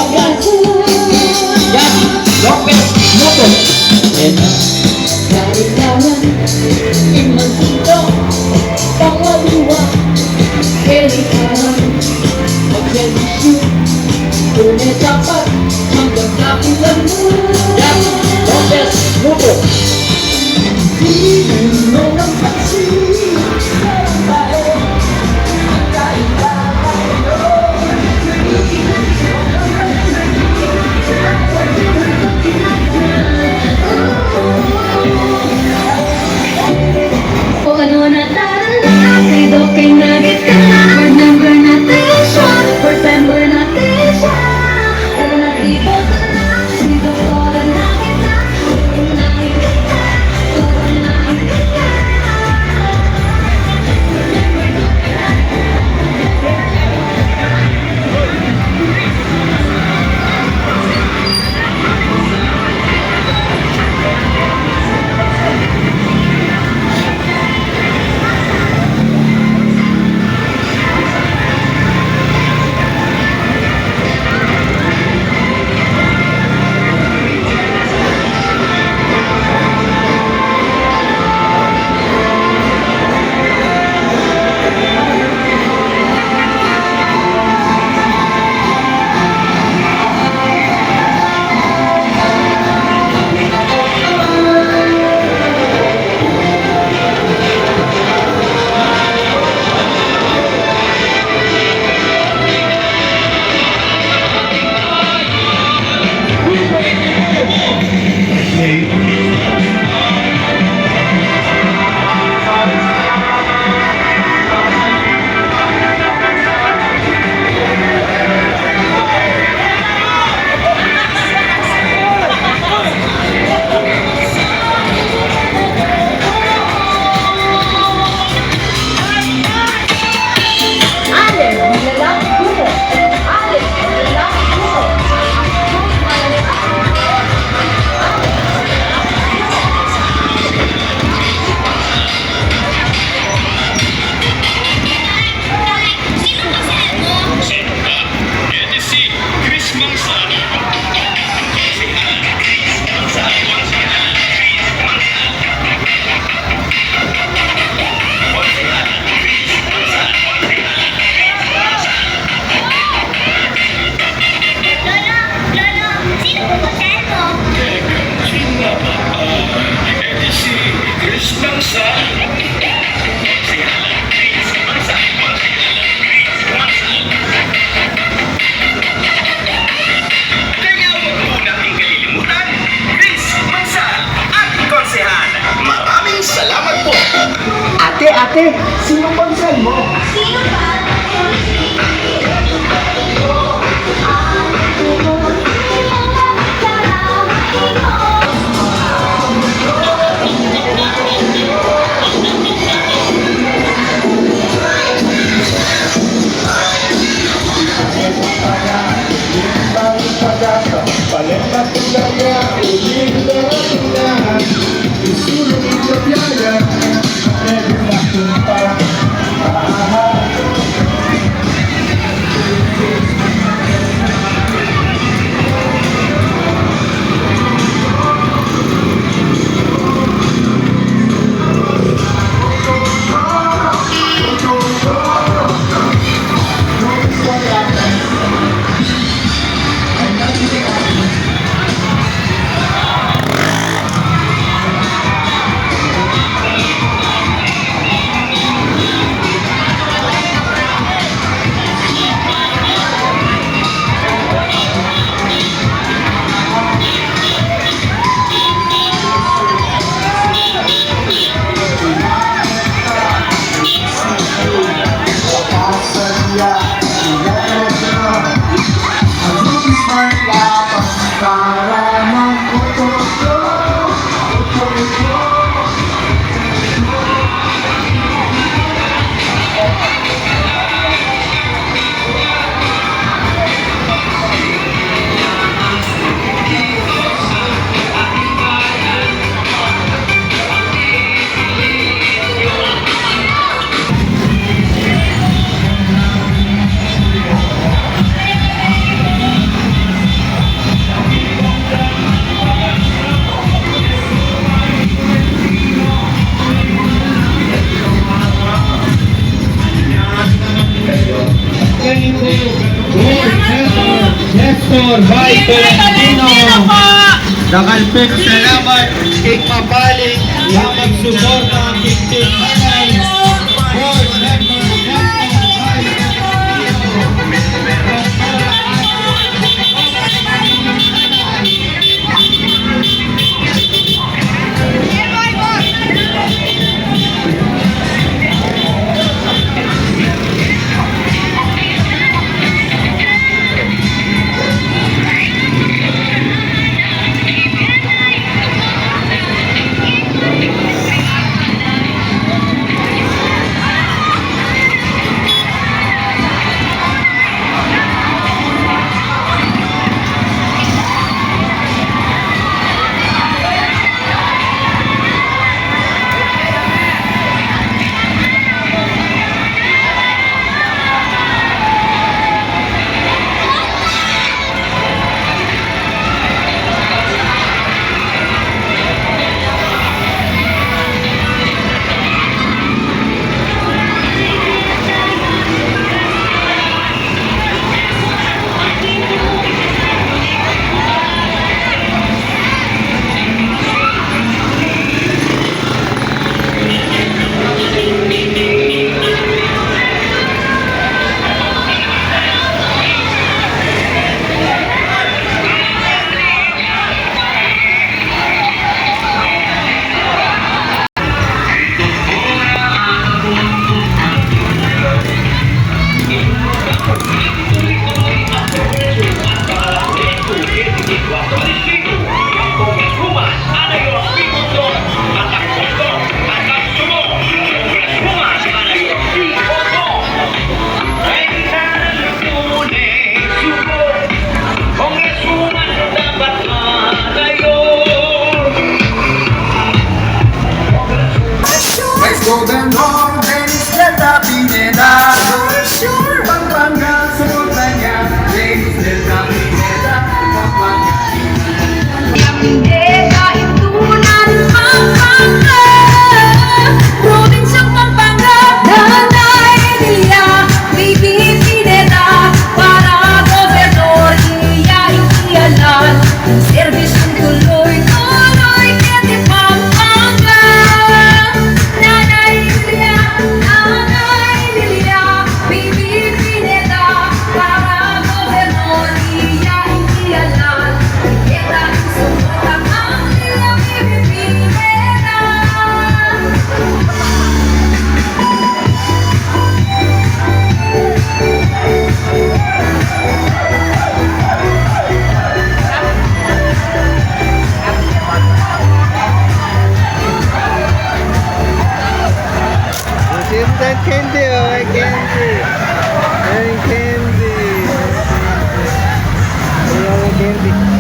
Bagan. Yan, Lopez Moto. Yan. Kailangan imansito pangaliwa kailangan mag-resisyon tunay dapat hanggang kapilan mo. Yan, Lopez Moto. Tingin mo ng pansin sa bae ang kailangan mo. O ano na tarala, sido kay nagit ka na. Board number natin siya, first member natin siya. Pero natibot ka na, sido ko na nakita. Nakita, nakita. Ate, sino konsel mo? Sino ba? Tolentino. Nakalpik, salamat. Cake Mabalik. Salamat suporta. Cake Anay. Board member. Golden Golden Delta Pineda. Sure. Pampanga, Sultania, Ladies Delta Pineda. Pampanga. Pineda, Itunan, Pampanga. Probinsyang Pampanga. Nanay Elia, Baby Pineda. Para gobernador, iyalan. Serbisyong tuloy-tuloy, Kete Pampanga. Nanay Elia, Baby Pineda. Para gobernador, iyalan. Kita sumutang ang iyong Baby Pineda. Instant candy, oh, may candy. May candy. May candy.